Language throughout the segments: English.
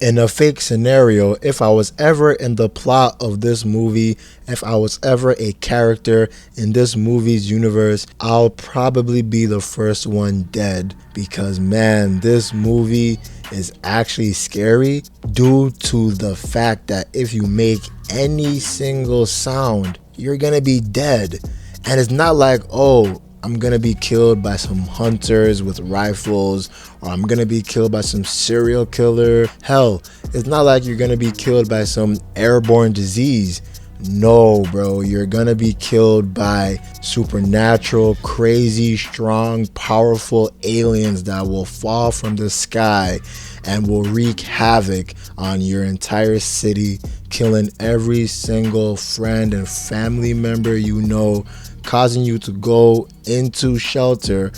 in a fake scenario, if I was ever in the plot of this movie, if I was ever a character in this movie's universe, I'll probably be the first one dead because, man, this movie is actually scary due to the fact that if you make any single sound, you're gonna be dead. And it's not like, oh, I'm gonna be killed by some hunters with rifles, or I'm gonna be killed by some serial killer. Hell, it's not like you're gonna be killed by some airborne disease. No, bro, you're gonna be killed by supernatural, crazy, strong, powerful aliens that will fall from the sky and will wreak havoc on your entire city, killing every single friend and family member you know, causing you to go into shelter.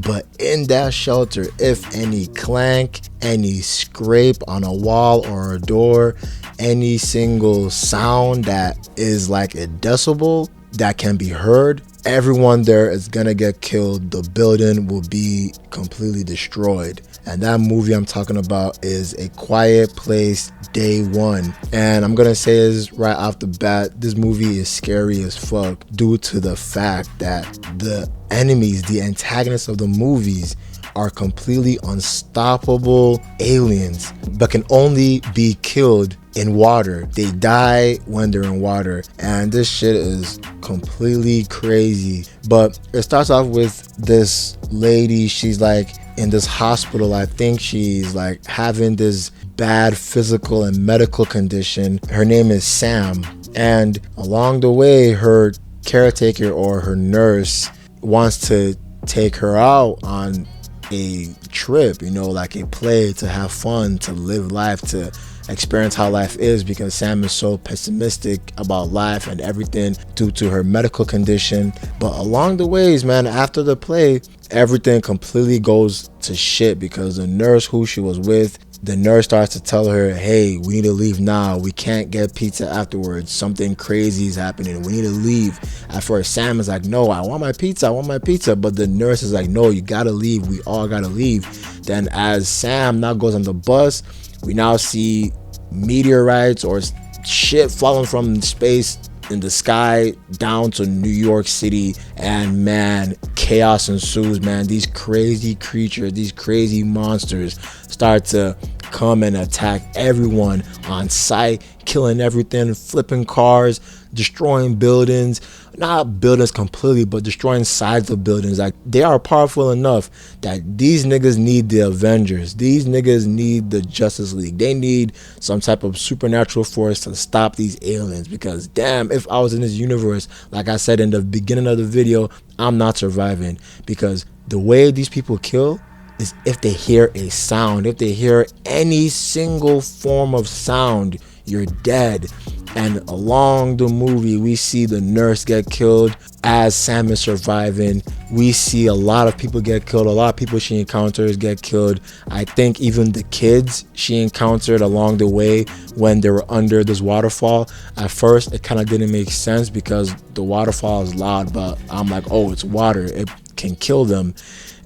But in that shelter, if any clank, any scrape on a wall or a door, any single sound that is like a decibel that can be heard, everyone there is gonna get killed. The building will be completely destroyed. And that movie I'm talking about is A Quiet Place Day One. And I'm gonna say this right off the bat, this movie is scary as fuck due to the fact that the enemies, the antagonists of the movies, are completely unstoppable aliens but can only be killed in water. They die when they're in water, and this shit is completely crazy. But it starts off with this lady. She's like in this hospital. I think she's like having this bad physical and medical condition. Her name is Sam, and along the way her caretaker or her nurse wants to take her out on a trip, you know, like a play, to have fun, to live life, to experience how life is, because Sam is so pessimistic about life and everything due to her medical condition. But along the ways, man, after the play, everything completely goes to shit because the nurse who she was with, the nurse starts to tell her, hey, we need to leave now. We can't get pizza afterwards. Something crazy is happening. We need to leave. At first, Sam is like, no, I want my pizza. I want my pizza. But the nurse is like, no, you gotta leave. We all gotta leave. Then as Sam now goes on the bus, we now see meteorites or shit falling from space in the sky down to New York City, and man, chaos ensues, man. These crazy creatures, these crazy monsters start to come and attack everyone on sight, killing everything, flipping cars, destroying buildings. Not buildings completely, but destroying sides of buildings. Like, they are powerful enough that these niggas need the Avengers. These niggas need the Justice League. They need some type of supernatural force to stop these aliens, because damn, if I was in this universe, like I said in the beginning of the video, I'm not surviving, because the way these people kill is if they hear a sound. If they hear any single form of sound, you're dead. And along the movie, we see the nurse get killed as Sam is surviving. We see a lot of people get killed. A lot of people she encounters get killed. I think even the kids she encountered along the way when they were under this waterfall. At first, it kind of didn't make sense because the waterfall is loud, but I'm like, oh, it's water. It can kill them.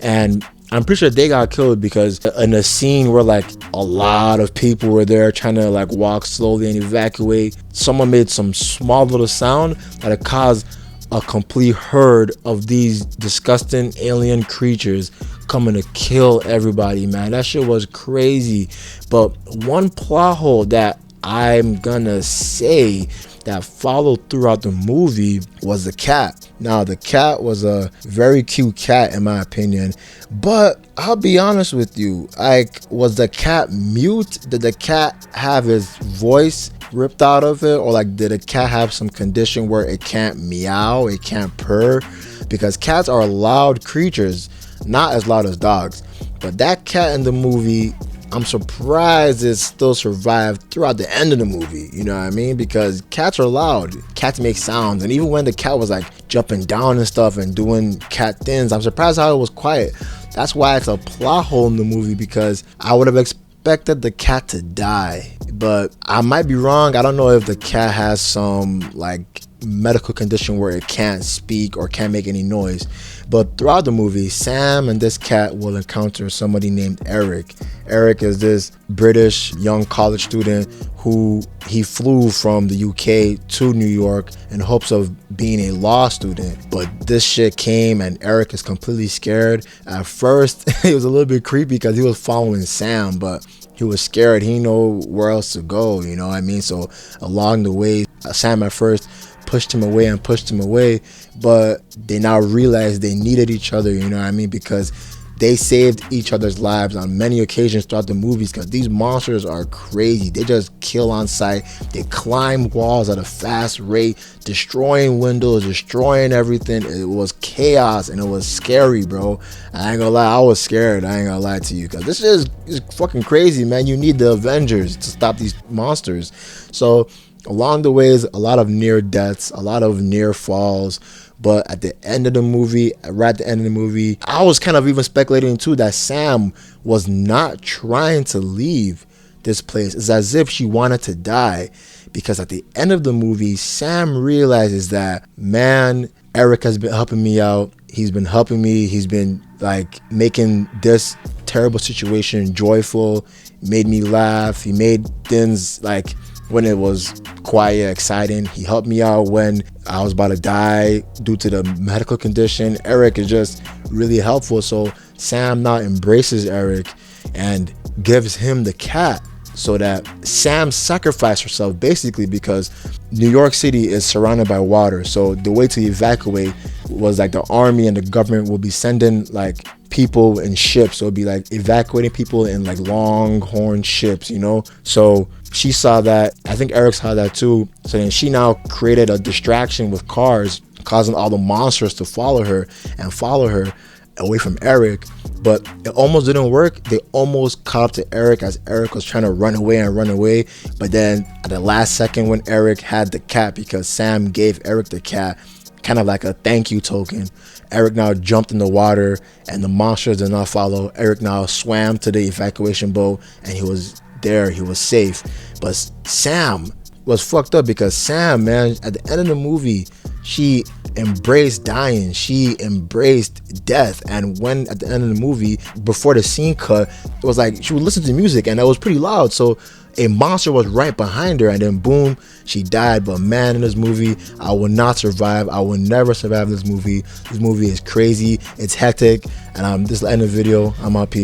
And I'm pretty sure they got killed because in a scene where like a lot of people were there trying to like walk slowly and evacuate, someone made some small little sound that it caused a complete herd of these disgusting alien creatures coming to kill everybody, man. That shit was crazy. But one plot hole that I'm gonna say that followed throughout the movie was the cat. Now, the cat was a very cute cat in my opinion, but I'll be honest with you, like, was the cat mute? Did the cat have his voice ripped out of it, or like did the cat have some condition where it can't meow, it can't purr? Because cats are loud creatures, not as loud as dogs, but that cat in the movie, I'm surprised it still survived throughout the end of the movie, you know what I mean? Because cats are loud, cats make sounds, and even when the cat was like jumping down and stuff and doing cat things, I'm surprised how it was quiet. That's why it's a plot hole in the movie, because I would have expected the cat to die, but I might be wrong. I don't know if the cat has some like medical condition where it can't speak or can't make any noise. But throughout the movie, Sam and this cat will encounter somebody named Eric. Eric is this British young college student who he flew from the UK to New York in hopes of being a law student. But this shit came and Eric is completely scared. At first, it was a little bit creepy because he was following Sam, but he was scared. He didn't know where else to go, you know what I mean? So along the way, Sam at first pushed him away, but they now realized they needed each other, you know what I mean? Because they saved each other's lives on many occasions throughout the movies, because these monsters are crazy. They just kill on sight. They climb walls at a fast rate, destroying windows, destroying everything. It was chaos and it was scary, bro. I ain't gonna lie, I was scared. I ain't gonna lie to you, because this is fucking crazy, man. You need the Avengers to stop these monsters. So along the ways, a lot of near deaths, a lot of near falls. But at the end of the movie, right at the end of the movie, I was kind of even speculating too that Sam was not trying to leave this place. It's as if she wanted to die, because at the end of the movie, Sam realizes that, man, Eric has been helping me out. He's been helping me. He's been like making this terrible situation joyful, made me laugh. He made things like, when it was quiet, exciting. He helped me out when I was about to die due to the medical condition. Eric is just really helpful. So Sam now embraces Eric and gives him the cat, so that Sam sacrificed herself basically, because New York City is surrounded by water. So the way to evacuate was like the army and the government will be sending like people in ships. So it'd be like evacuating people in like longhorn ships, you know? So she saw that. I think Eric saw that too. So then she now created a distraction with cars, causing all the monsters to follow her away from Eric. But it almost didn't work. They almost caught up to Eric as Eric was trying to run away. But then at the last second, when Eric had the cat, because Sam gave Eric the cat, kind of like a thank you token, Eric now jumped in the water and the monsters did not follow. Eric now swam to the evacuation boat and he was there. He was safe. But Sam was fucked up, because Sam, man, at the end of the movie, she embraced dying. She embraced death. And when at the end of the movie, before the scene cut, it was like she would listen to music and it was pretty loud. So a monster was right behind her and then boom, she died. But man, in this movie, I will not survive. I will never survive this movie. This movie is crazy. It's hectic. And this is the end of the video. I'm out. Peace.